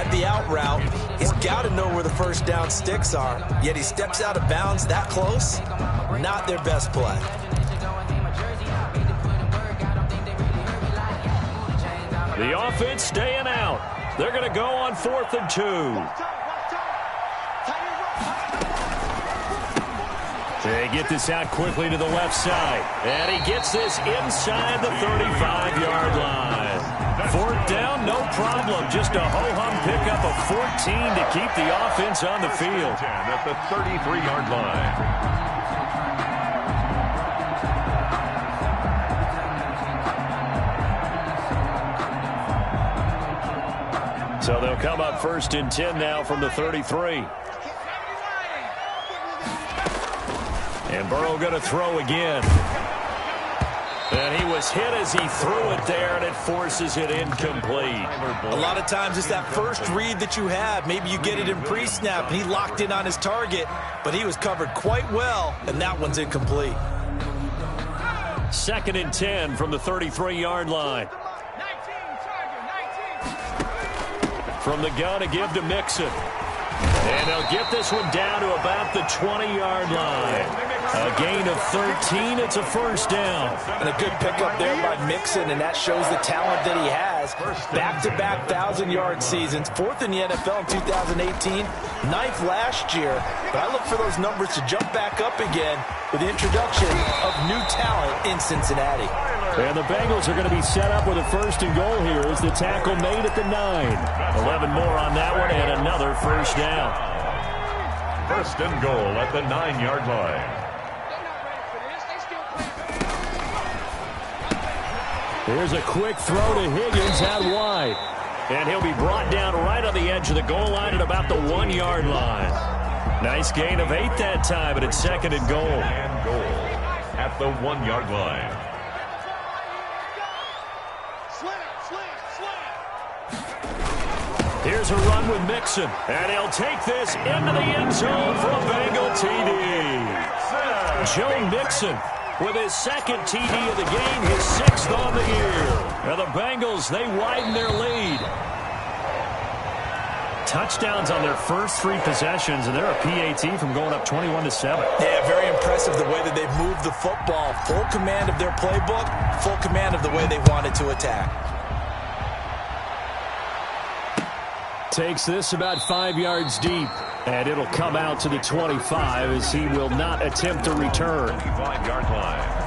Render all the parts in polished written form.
ran the out route. He's got to know where the first down sticks are, yet he steps out of bounds that close. Not their best play. The offense staying out. They're going to go on 4th and 2. They get this out quickly to the left side. And he gets this inside the 35-yard line. 4th down, no problem. Just a ho-hum pickup of 14 to keep the offense on the field. At the 33-yard line. So they'll come up 1st and 10 now from the 33. And Burrow going to throw again. And he was hit as he threw it there, and it forces it incomplete. A lot of times it's that first read that you have. Maybe you get it in pre-snap, and he locked in on his target, but he was covered quite well, and that one's incomplete. 2nd and 10 from the 33-yard line. From the gun to give to Mixon. And they'll get this one down to about the 20-yard line. A gain of 13. It's a 1st down. And a good pickup there by Mixon, and that shows the talent that he has. Back-to-back 1,000-yard seasons. 4th in the NFL in 2018. 9th last year. But I look for those numbers to jump back up again with the introduction of new talent in Cincinnati. And the Bengals are going to be set up with a 1st and goal here as the tackle made at the 9. 11 more on that one and another 1st down. 1st and goal at the 9-yard line. Here's a quick throw to Higgins out wide. And he'll be brought down right on the edge of the goal line at about the 1-yard line. Nice gain of 8 that time, but it's 2nd and goal. And goal at the 1-yard line. Here's a run with Mixon, and he'll take this into the end zone for a Bengal TD. Joe Mixon with his 2nd TD of the game, his 6th on the year. Now the Bengals, they widen their lead. Touchdowns on their first 3 possessions, and they're a PAT from going up 21-7. Yeah, very impressive the way that they've moved the football. Full command of their playbook, full command of the way they wanted to attack. Takes this about 5 yards deep, and it'll come out to the 25 as he will not attempt to return. 25-yard line.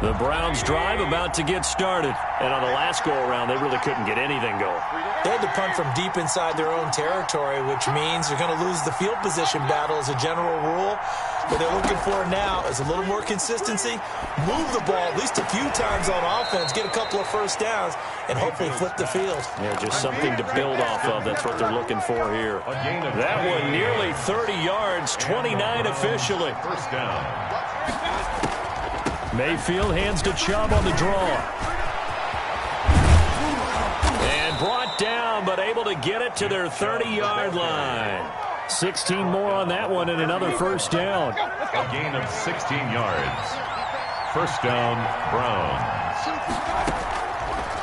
The Browns drive about to get started, and on the last go-around, they really couldn't get anything going. They had to punt from deep inside their own territory, which means they're going to lose the field position battle as a general rule. What they're looking for now is a little more consistency, move the ball at least a few times on offense, get a couple of 1st downs, and hopefully flip the field. Yeah, just something to build off of. That's what they're looking for here. That one nearly 30 yards, 29 officially. 1st down. Mayfield hands to Chubb on the draw. And brought down, but able to get it to their 30-yard line. 16 more on that one and another 1st down. A gain of 16 yards. 1st down, Browns.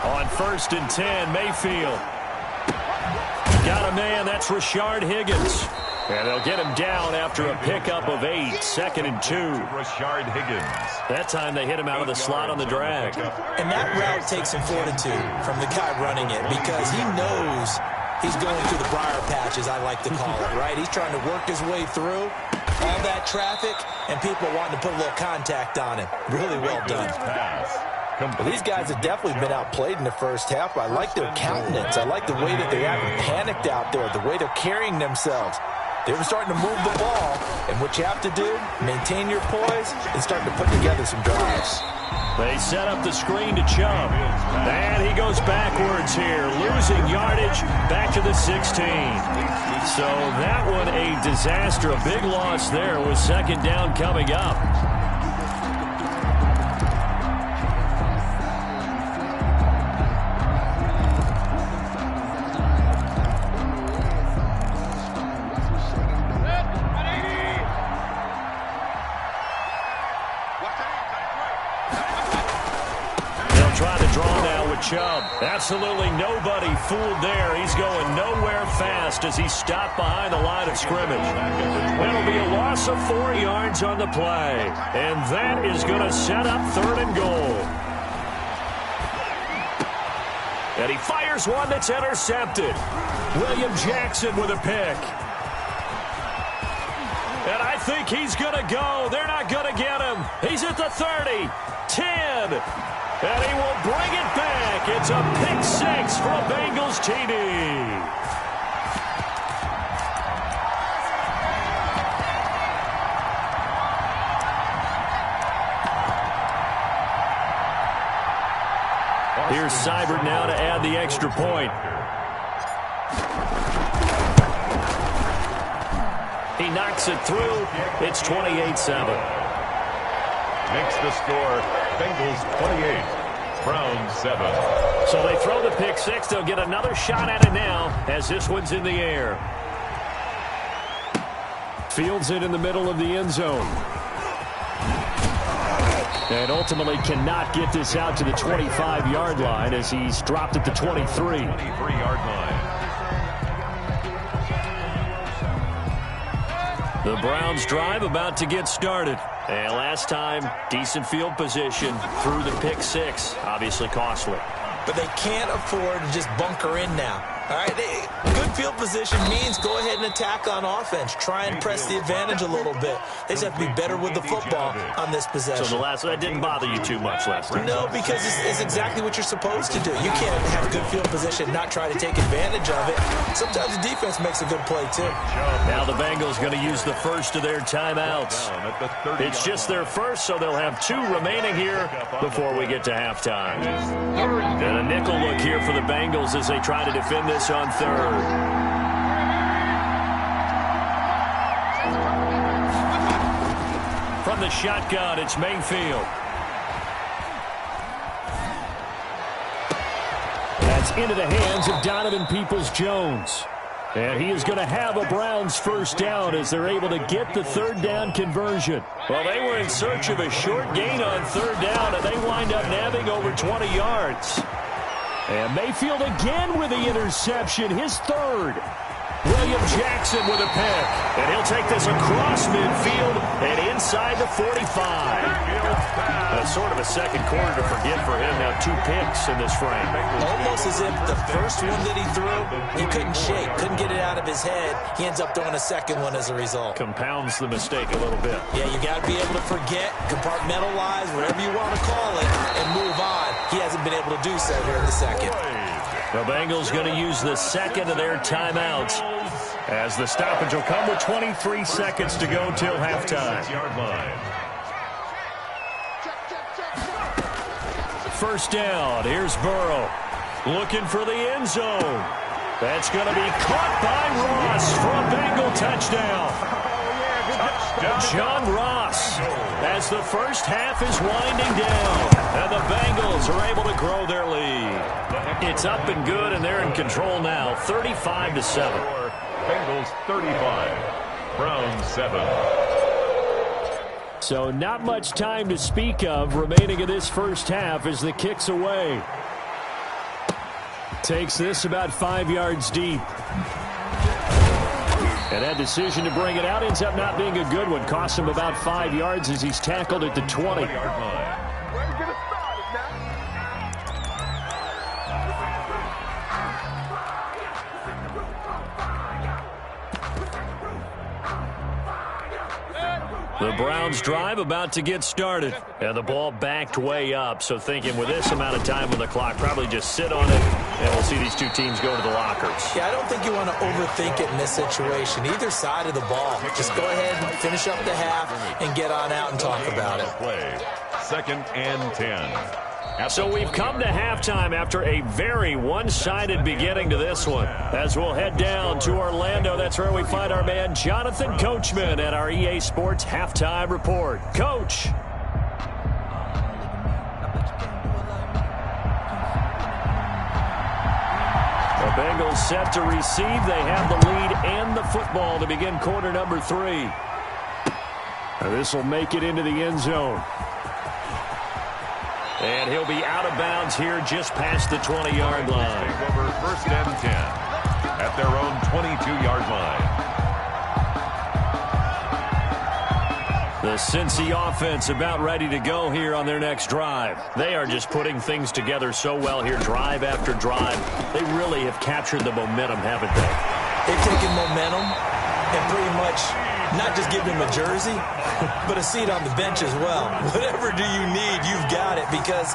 On 1st and 10, Mayfield. Got a man, that's Rashard Higgins. And they'll get him down after a pickup of 8, 2nd and 2. Rashard Higgins. That time they hit him out of the slot on the drag. And that route takes some fortitude from the guy running it because he knows he's going through the briar patch, as I like to call it, right? He's trying to work his way through all that traffic and people wanting to put a little contact on him. Really well done. Well, these guys have definitely been outplayed in the first half. I like their countenance. I like the way that they haven't panicked out there, the way they're carrying themselves. They were starting to move the ball, and what you have to do, maintain your poise and start to put together some drives. They set up the screen to Chubb, and he goes backwards here, losing yardage back to the 16. So that one a disaster, a big loss there with 2nd down coming up. try the draw now with Chubb. Absolutely nobody fooled there. He's going nowhere fast as he's stopped behind the line of scrimmage. It'll be a loss of 4 yards on the play. And that is going to set up 3rd and goal. And he fires one that's intercepted. William Jackson with a pick. And I think he's going to go. They're not going to get him. He's at the 30, 10, and he will bring it back. It's a pick 6 for a Bengals TD. Here's Seibert now to add the extra point. He knocks it through. It's 28-7. Makes the score Bengals 28, Browns 7. So they throw the pick 6. They'll get another shot at it now as this one's in the air. Fields it in the middle of the end zone. And ultimately cannot get this out to the 25-yard line as he's dropped at the 23. 23-yard line. The Browns drive about to get started. And last time, decent field position through the pick 6. Obviously costly. But they can't afford to just bunker in now. All right, good field position means go ahead and attack on offense. Try and press the advantage a little bit. They just have to be better with the football on this possession. So that didn't bother you too much last time? No, because it's exactly what you're supposed to do. You can't have good field position, not try to take advantage of it. Sometimes the defense makes a good play, too. Now the Bengals going to use the first of their timeouts. It's just their first, so they'll have 2 remaining here before we get to halftime. And a nickel look here for the Bengals as they try to defend this on 3rd. From the shotgun, it's Mayfield. That's into the hands of Donovan Peoples-Jones. And he is going to have a Browns first down as they're able to get the 3rd down conversion. Well, they were in search of a short gain on 3rd down, and they wind up nabbing over 20 yards. And Mayfield again with the interception, his 3rd. William Jackson with a pick. And he'll take this across midfield and inside the 45. Sort of a second quarter to forget for him. Now 2 picks in this frame. Almost as if the first one that he threw, he couldn't shake, couldn't get it out of his head. He ends up throwing a second one as a result. Compounds the mistake a little bit. Yeah, you got to be able to forget, compartmentalize, whatever you want to call it, and move on. He hasn't been able to do so here in the second. The Bengals going to use the second of their timeouts as the stoppage will come with 23 seconds to go till halftime. First down. Here's Burrow looking for the end zone. That's going to be caught by Ross for a Bengal touchdown. John Ross as the first half is winding down. And the Bengals are able to grow their lead. It's up and good, and they're in control now, 35-7. Bengals 35, Browns 7. So not much time to speak of remaining in this first half as the kick's away. Takes this about 5 yards deep. And that decision to bring it out ends up not being a good one. Cost him about 5 yards as he's tackled at the 20-yard line. The Browns drive about to get started. And the ball backed way up. So thinking with this amount of time on the clock, probably just sit on it, and we'll see these 2 teams go to the lockers. Yeah, I don't think you want to overthink it in this situation. Either side of the ball. Just go ahead and finish up the half and get on out and talk about it. Play. 2nd and 10. So we've come to halftime after a very one-sided beginning to this one. As we'll head down to Orlando, that's where we find our man Jonathan Coachman at our EA Sports Halftime Report. Coach. The Bengals set to receive. They have the lead and the football to begin quarter number 3. This will make it into the end zone. And he'll be out of bounds here just past the 20-yard line. Over 1st and 10 at their own 22-yard line. The Cincy offense about ready to go here on their next drive. They are just putting things together so well here, drive after drive. They really have captured the momentum, haven't they? They've taken momentum and pretty much not just given him a jersey, but a seat on the bench as well. Whatever do you need, you've got it, because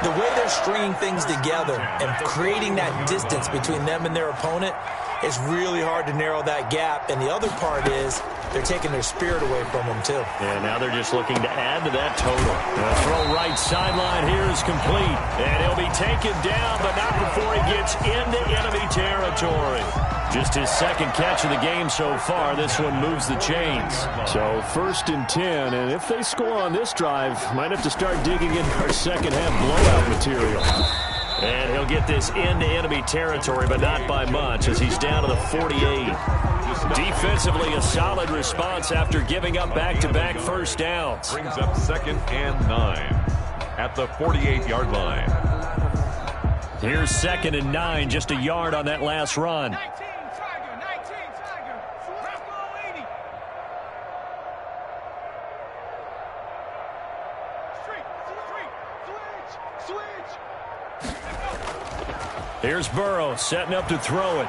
the way they're stringing things together and creating that distance between them and their opponent, it's really hard to narrow that gap. And the other part is they're taking their spirit away from them, too. And now they're just looking to add to that total. The throw right sideline here is complete. And he'll be taken down, but not before he gets into enemy territory. Just his second catch of the game so far. This one moves the chains. So 1st and 10, and if they score on this drive, might have to start digging into our second half blowout material. And he'll get this into enemy territory, but not by much, as he's down to the 48. Defensively, a solid response after giving up back-to-back first downs. Brings up 2nd and 9 at the 48-yard line. Here's 2nd and 9, just a yard on that last run. Here's Burrow setting up to throw it.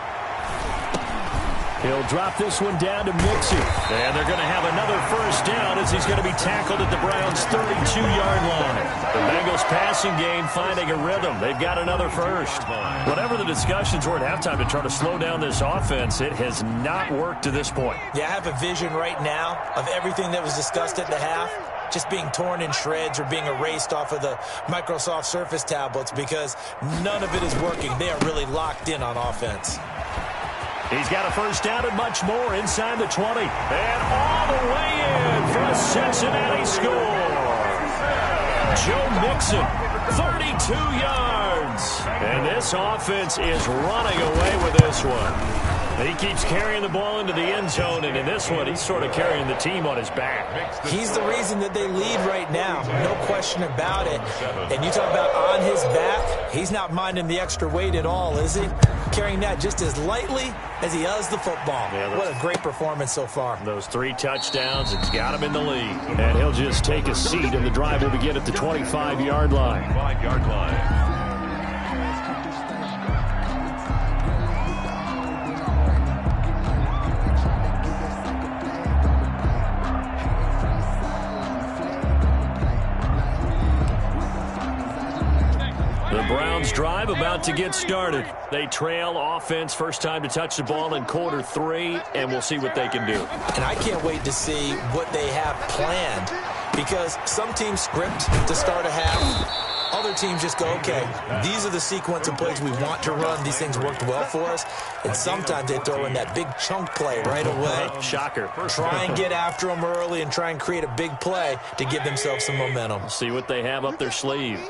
He'll drop this one down to Mixon. And they're going to have another first down as he's going to be tackled at the Browns' 32-yard line. The Bengals passing game finding a rhythm. They've got another first. Whatever the discussions were at halftime to try to slow down this offense, it has not worked to this point. Yeah, I have a vision right now of everything that was discussed at the half just being torn in shreds or being erased off of the Microsoft Surface tablets, because none of it is working. They are really locked in on offense. He's got a first down and much more inside the 20. And all the way in for a Cincinnati score. Joe Mixon, 32 yards. And this offense is running away with this one. He keeps carrying the ball into the end zone, and in this one, he's sort of carrying the team on his back. He's the reason that they lead right now, no question about it. And you talk about on his back, he's not minding the extra weight at all, is he? Carrying that just as lightly as he does the football. Yeah, what a great performance so far. Those 3 touchdowns, it's got him in the lead. And he'll just take a seat, and the drive will begin at the 25-yard line. 5-yard line. The Browns drive about to get started. They trail offense, first time to touch the ball in quarter 3, and we'll see what they can do. And I can't wait to see what they have planned, because some teams script to start a half. Other teams just go, okay, these are the sequence of plays we want to run. These things worked well for us. And sometimes they throw in that big chunk play right away. Shocker. Try and get after them early and try and create a big play to give themselves some momentum. See what they have up their sleeve.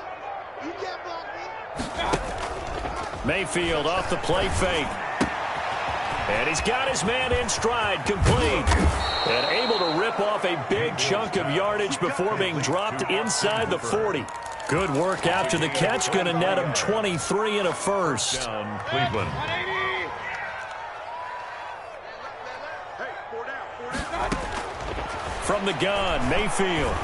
Mayfield off the play fake. And he's got his man in stride, complete. And able to rip off a big chunk of yardage before being dropped inside the 40. Good work after the catch, going to net him 23 and a first. Down, Cleveland. From the gun, Mayfield.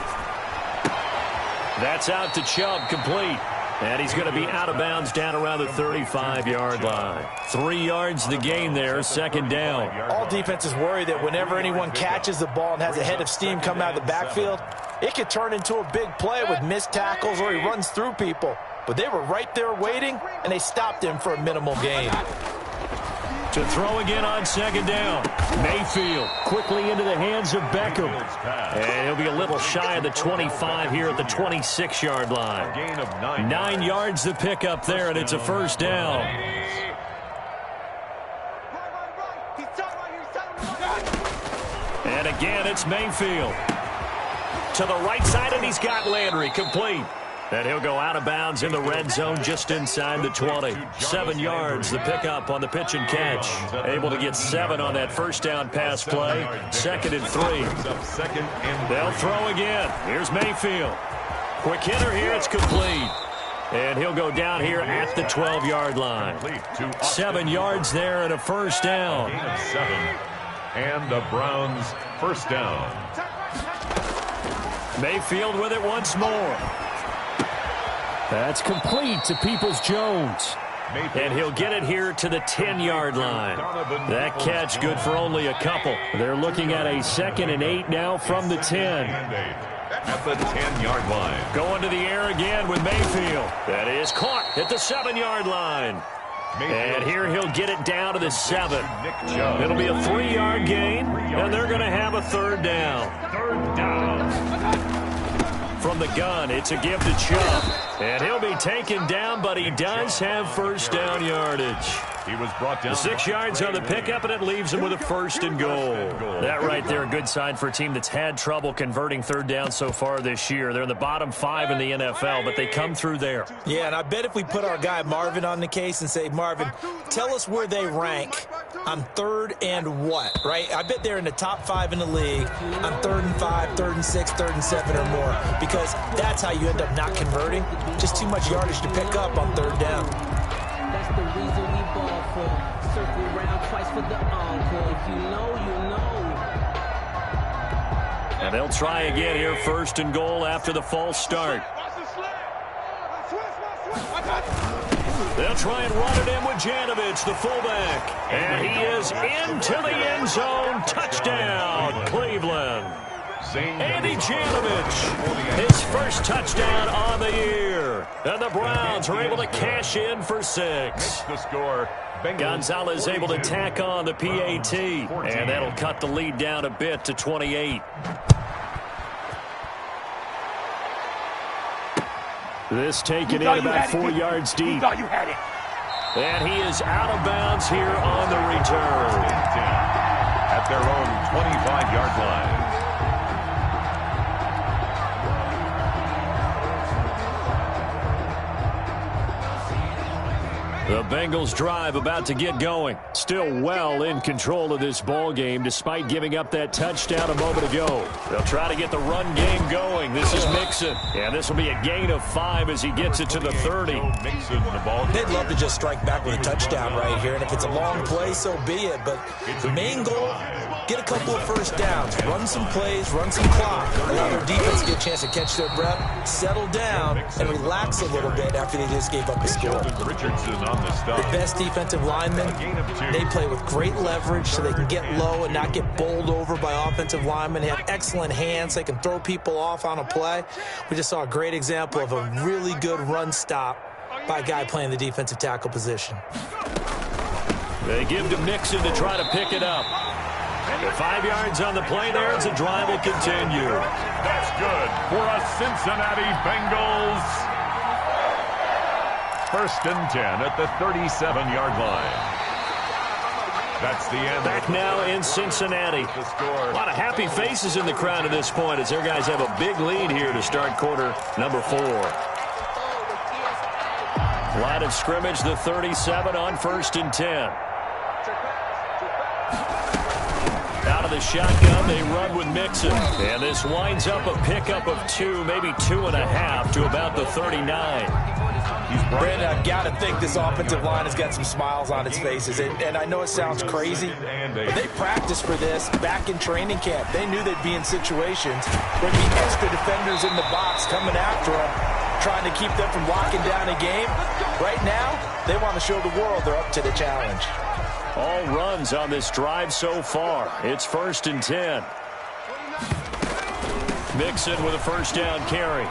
That's out to Chubb, complete. And he's going to be out of bounds down around the 35-yard line. 3 yards the gain there, second down. All defenses worry that whenever anyone catches the ball and has a head of steam come out of the backfield, it could turn into a big play with missed tackles or he runs through people. But they were right there waiting, and they stopped him for a minimal gain. To throw again on second down. Mayfield quickly into the hands of Beckham. And he'll be a little shy of the 25 here at the 26-yard line. Gain of 9 yards to pick up there, and it's a first down. And again, it's Mayfield. To the right side, and he's got Landry, complete. And he'll go out of bounds in the red zone just inside the 20. 7 yards, the pickup on the pitch and catch. Able to get 7 on that first down pass play. Second and 3. They'll throw again. Here's Mayfield. Quick hitter here. It's complete. And he'll go down here at the 12-yard line. 7 yards there and a first down. Gain of 7. And the Browns first down. Mayfield with it once more. That's complete to Peoples-Jones. And he'll get it here to the 10-yard line. That catch good for only a couple. They're looking at a 2nd and 8 now from the 10. At the 10-yard line. Going to the air again with Mayfield. That is caught at the 7-yard line. And here he'll get it down to the 7. It'll be a 3-yard gain, and they're going to have a third down. Third down. From the gun, it's a give to Chubb. And he'll be taken down, but he does have first down yardage. He was brought down. 6 yards on the pickup, and it leaves him with a first and goal. That right there, a good sign for a team that's had trouble converting third down so far this year. They're in the bottom 5 in the NFL, but they come through there. Yeah, and I bet if we put our guy Marvin on the case and say, Marvin, tell us where they rank on 3rd and what, right? I bet they're in the top 5 in the league on 3rd and 5, 3rd and 6, 3rd and 7 or more, because that's how you end up not converting. Just too much yardage to pick up on 3rd down. That's the reason we ball for. Circle around twice for the encore. If you know, you know. And they'll try again here, 1st and goal after the false start. They'll try and run it in with Janovich, the fullback. And he is into the end zone. Touchdown, Cleveland. Andy Janovich, his first touchdown on the year. And the Browns are able to cash in for 6. The score. Gonzalez able to tack on the PAT. And that'll cut the lead down a bit to 28. This taken in about 4 yards deep. You thought you had it. And he is out of bounds here on the return. At their own 25-yard line. The Bengals drive about to get going. Still well in control of this ball game despite giving up that touchdown a moment ago. They'll try to get the run game going. This is Mixon. And this will be a gain of 5 as he gets it to the 30. They'd love to just strike back with a touchdown right here. And if it's a long play, so be it. But the main goal, get a couple of first downs. Run some plays, run some clock. Allow their defense to get a chance to catch their breath, settle down, and relax a little bit after they just gave up a score. The best defensive linemen, they play with great leverage so they can get low and not get bowled over by offensive linemen. They have excellent hands. They can throw people off on a play. We just saw a great example of a really good run stop by a guy playing the defensive tackle position. They give to Mixon to try to pick it up. The 5 yards on the play there as the drive will continue. That's good for a Cincinnati Bengals. 1st and 10 at the 37-yard line. That's the end. Back now in Cincinnati. A lot of happy faces in the crowd at this point as their guys have a big lead here to start quarter number 4. Line of scrimmage, the 37 on 1st and 10. Out of the shotgun, they run with Mixon. And this winds up a pickup of 2, maybe 2.5 to about the 39. Brandon, I've got to think this offensive line has got some smiles on its faces. And I know it sounds crazy, but they practiced for this back in training camp. They knew they'd be in situations where there'd be extra defenders in the box coming after them, trying to keep them from locking down a game. Right now, they want to show the world they're up to the challenge. All runs on this drive so far. It's 1st and 10. Mixon with a first down carry.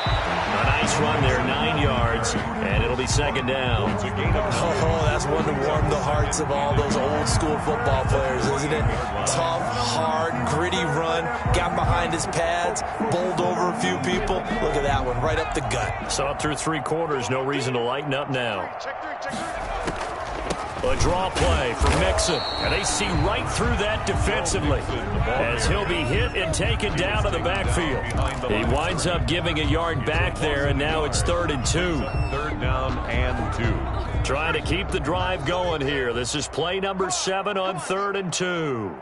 A nice run there, 9 yards, and it'll be 2nd down. Oh, that's one to warm the hearts of all those old school football players, isn't it? Tough, hard, gritty run, got behind his pads, bowled over a few people. Look at that one, right up the gut. So up through 3 quarters, no reason to lighten up now. A draw play for Mixon, and they see right through that defensively as he'll be hit and taken down to the backfield. He winds up giving a yard back there, and now it's 3rd and 2. 3rd down and 2. Trying to keep the drive going here. This is play number 7 on 3rd and 2.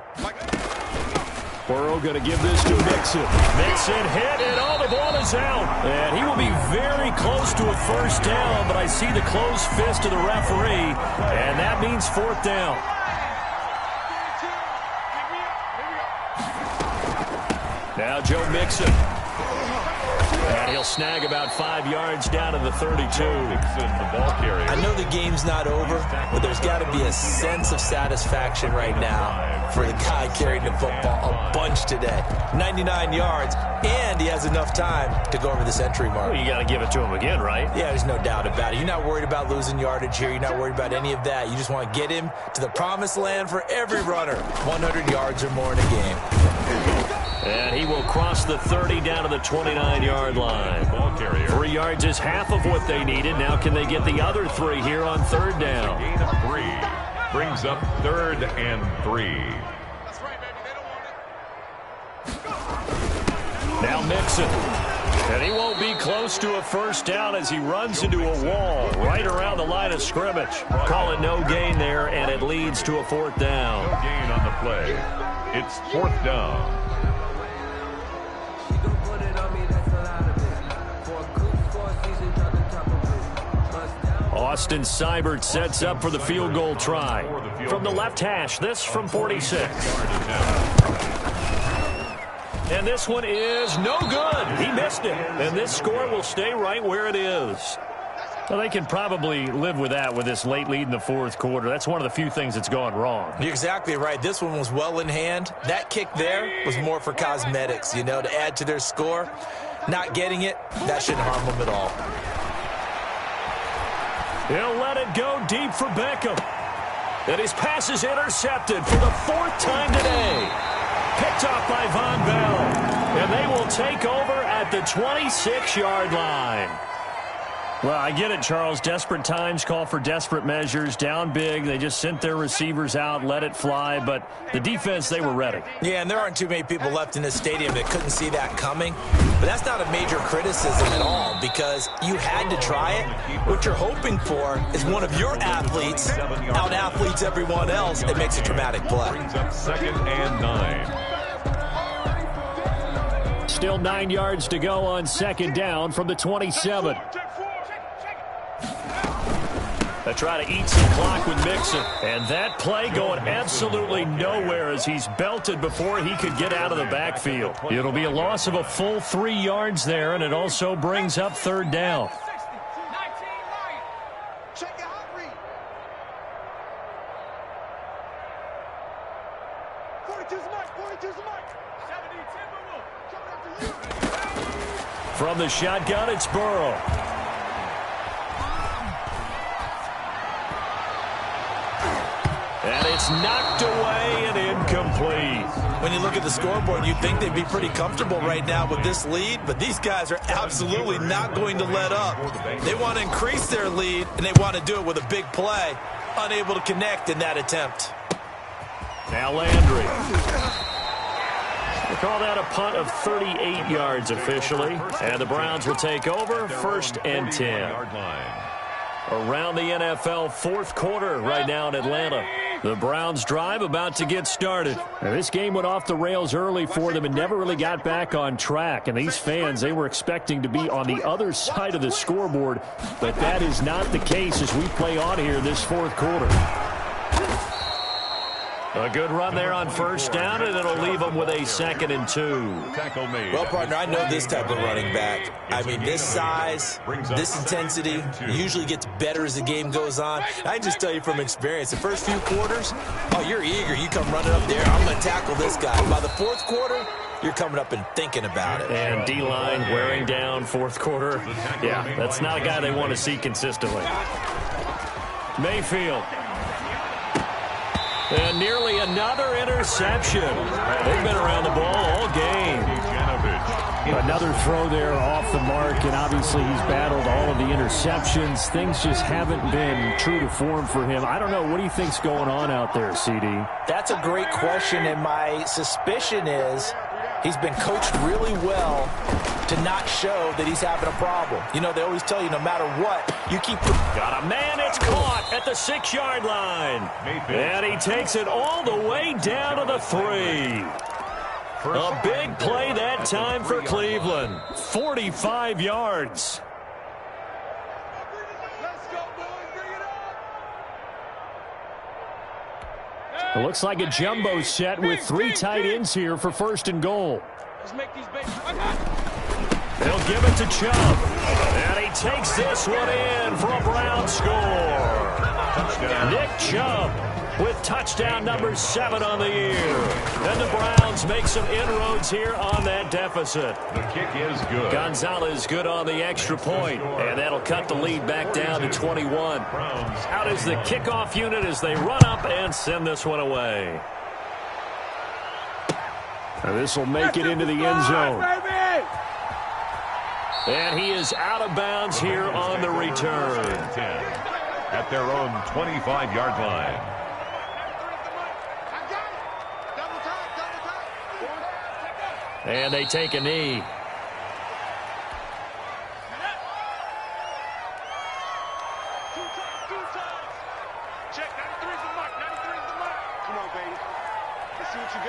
Burrow going to give this to Mixon. Mixon hit, and the ball is out. And he will be very close to a first down, but I see the closed fist of the referee, and that means fourth down. Now Joe Mixon. And he'll snag about 5 yards down to the 32. I know the game's not over, but there's got to be a sense of satisfaction right now for the guy carrying the football a bunch today. 99 yards, and he has enough time to go over the century mark. Well, you got to give it to him again, right? Yeah, there's no doubt about it. You're not worried about losing yardage here. You're not worried about any of that. You just want to get him to the promised land for every runner. 100 yards or more in a game. And he will cross the 30 down to the 29-yard line. 3 yards is half of what they needed. Now can they get the other 3 here on third down? Gain of 3 brings up 3rd and 3. Now Mixon. And he won't be close to a first down as he runs into a wall right around the line of scrimmage. Call it no gain there, and it leads to a fourth down. No gain on the play. It's 4th down. Austin Seibert sets up for the field goal try. From the left hash, this from 46. And this one is no good. He missed it. And this score will stay right where it is. Well, they can probably live with that with this late lead in the fourth quarter. That's one of the few things that's gone wrong. You're exactly right. This one was well in hand. That kick there was more for cosmetics, to add to their score. Not getting it, that shouldn't harm them at all. He'll let it go deep for Beckham. And his pass is intercepted for the 4th time today. Picked off by Von Bell. And they will take over at the 26-yard line. Well, I get it, Charles. Desperate times call for desperate measures. Down big. They just sent their receivers out, let it fly. But the defense, they were ready. Yeah, and there aren't too many people left in this stadium that couldn't see that coming. But that's not a major criticism at all because you had to try it. What you're hoping for is one of your athletes out-athletes everyone else and makes a dramatic play. Brings up 2nd and 9. Still 9 yards to go on 2nd down from the 27. They try to eat some clock with Mixon. And that play going absolutely nowhere as he's belted before he could get out of the backfield. It'll be a loss of a full 3 yards there, and it also brings up 3rd down. From the shotgun, it's Burrow. And it's knocked away and incomplete. When you look at the scoreboard, you'd think they'd be pretty comfortable right now with this lead, but these guys are absolutely not going to let up. They want to increase their lead, and they want to do it with a big play. Unable to connect in that attempt. Now Landry. They call that a punt of 38 yards officially. And the Browns will take over 1st and 10. Around the NFL 4th quarter right now in Atlanta. The Browns drive about to get started. Now, this game went off the rails early for them and never really got back on track. And these fans, they were expecting to be on the other side of the scoreboard. But that is not the case as we play on here this 4th quarter. A good run there on 1st down, and it'll leave them with a 2nd and 2. Well, partner, I know this type of running back. I mean, this size, this intensity usually gets better as the game goes on. I can just tell you from experience, the first few quarters, oh, you're eager. You come running up there, I'm going to tackle this guy. By the 4th quarter, you're coming up and thinking about it. And D-line wearing down 4th quarter. Yeah, that's not a guy they want to see consistently. Mayfield. And nearly another interception. They've been around the ball all game. Another throw there off the mark, and obviously he's battled all of the interceptions. Things just haven't been true to form for him. I don't know. What do you think's going on out there, CD? That's a great question, and my suspicion is he's been coached really well to not show that he's having a problem. They always tell you no matter what, you keep... Got a man, it's caught at the 6-yard line. And he takes it all the way down to the 3. A big play that time for Cleveland. 45 yards. It looks like a jumbo set with 3 tight ends here for 1st and goal. They'll give it to Chubb. And he takes this one in for a Brown score. Nick Chubb with touchdown number 7 on the year. And the Browns make some inroads here on that deficit. The kick is good. Gonzalez good on the extra point, and that'll cut the lead back down to 21. Out is the kickoff unit as they run up and send this one away. And this will make it into the end zone. And he is out of bounds here on the return. At their own 25-yard line. And they take a knee. Check, 93's the mark, 93's the mark. Come on, baby. Let's see what you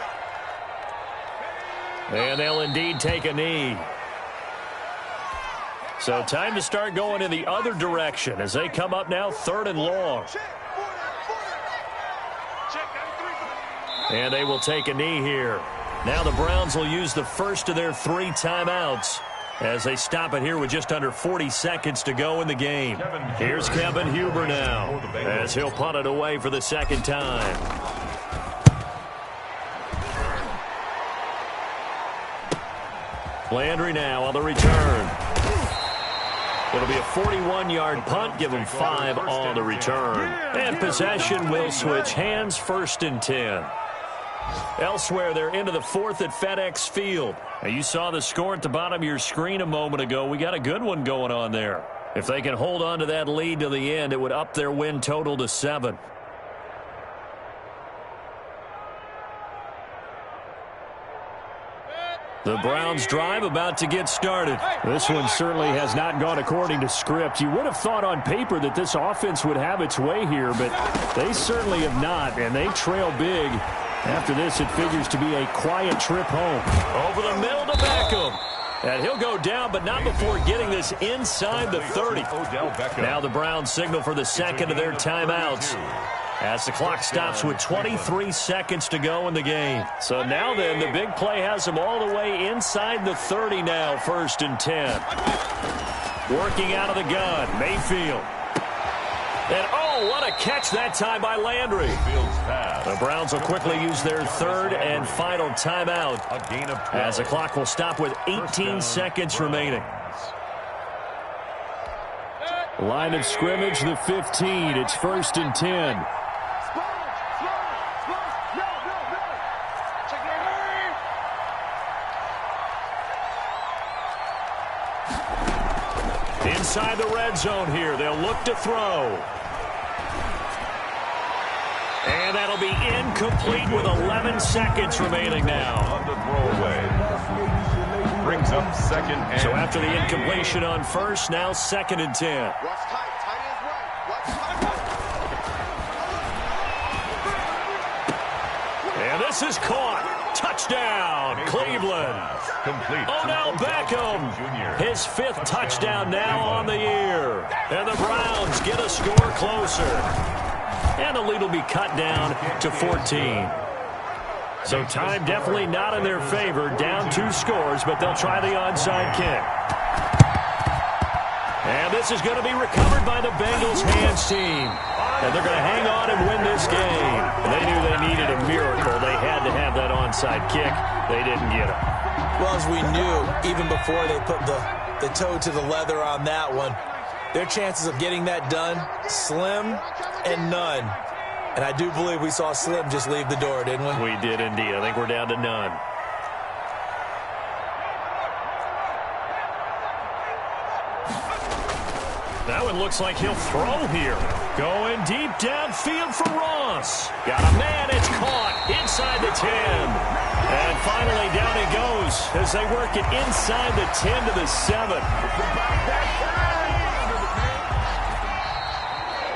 got. And they'll indeed take a knee. So time to start going in the other direction as they come up now 3rd and long. And they will take a knee here. Now the Browns will use the first of their 3 timeouts as they stop it here with just under 40 seconds to go in the game. Here's Kevin Huber now as he'll punt it away for the 2nd time. Landry now on the return. It'll be a 41-yard punt, give them 5 on the return. And possession will switch hands, 1st and 10. Elsewhere, they're into the 4th at FedEx Field. Now, you saw the score at the bottom of your screen a moment ago. We got a good one going on there. If they can hold on to that lead to the end, it would up their win total to 7. The Browns drive about to get started. This one certainly has not gone according to script. You would have thought on paper that this offense would have its way here, but they certainly have not, and they trail big. After this, it figures to be a quiet trip home. Over the middle to Beckham. And he'll go down, but not before getting this inside the 30. Now the Browns signal for the 2nd of their timeouts, as the clock stops with 23 seconds to go in the game. So now then, the big play has them all the way inside the 30 now, 1st and 10. Working out of the gun, Mayfield. And oh, what a catch that time by Landry. The Browns will quickly use their 3rd and final timeout as the clock will stop with 18 seconds remaining. Line of scrimmage, the 15. It's 1st and 10. Inside the red zone here. They'll look to throw. And that'll be incomplete with 11 seconds remaining now. On the throwaway. Brings up 2nd and so after the incompletion on 1st, now 2nd and 10. And this is caught. Touchdown, Cleveland. complete. Odell Beckham, his 5th touchdown now on the year. And the Browns get a score closer. And the lead will be cut down to 14. So time definitely not in their favor. Down 2 scores, but they'll try the onside kick. And this is going to be recovered by the Bengals hands team. And they're going to hang on and win this game. And they knew they needed a miracle. They had to have that onside kick. They didn't get it. Well, as we knew, even before they put the toe to the leather on that one, their chances of getting that done, slim and none. And I do believe we saw Slim just leave the door, didn't we? We did indeed. I think we're down to none. Now it looks like he'll throw here. Going deep downfield for Ross. Got a man. It's caught inside the 10. And finally down it goes as they work it inside the 10 to the 7.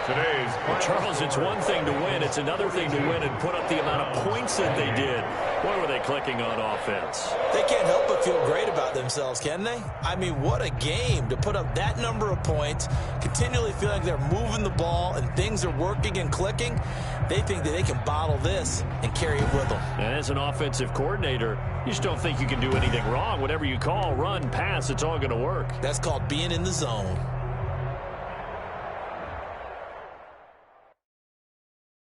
today's Well, Charles, it's one thing to win. It's another thing to win and put up the amount of points that they did. Boy, were they clicking on offense. They can't help but feel great about themselves, can they? I mean, what a game to put up that number of points, continually feeling like they're moving the ball and things are working and clicking. They think that they can bottle this and carry it with them. And as an offensive coordinator, you just don't think you can do anything wrong. Whatever you call, run, pass, it's all going to work. That's called being in the zone.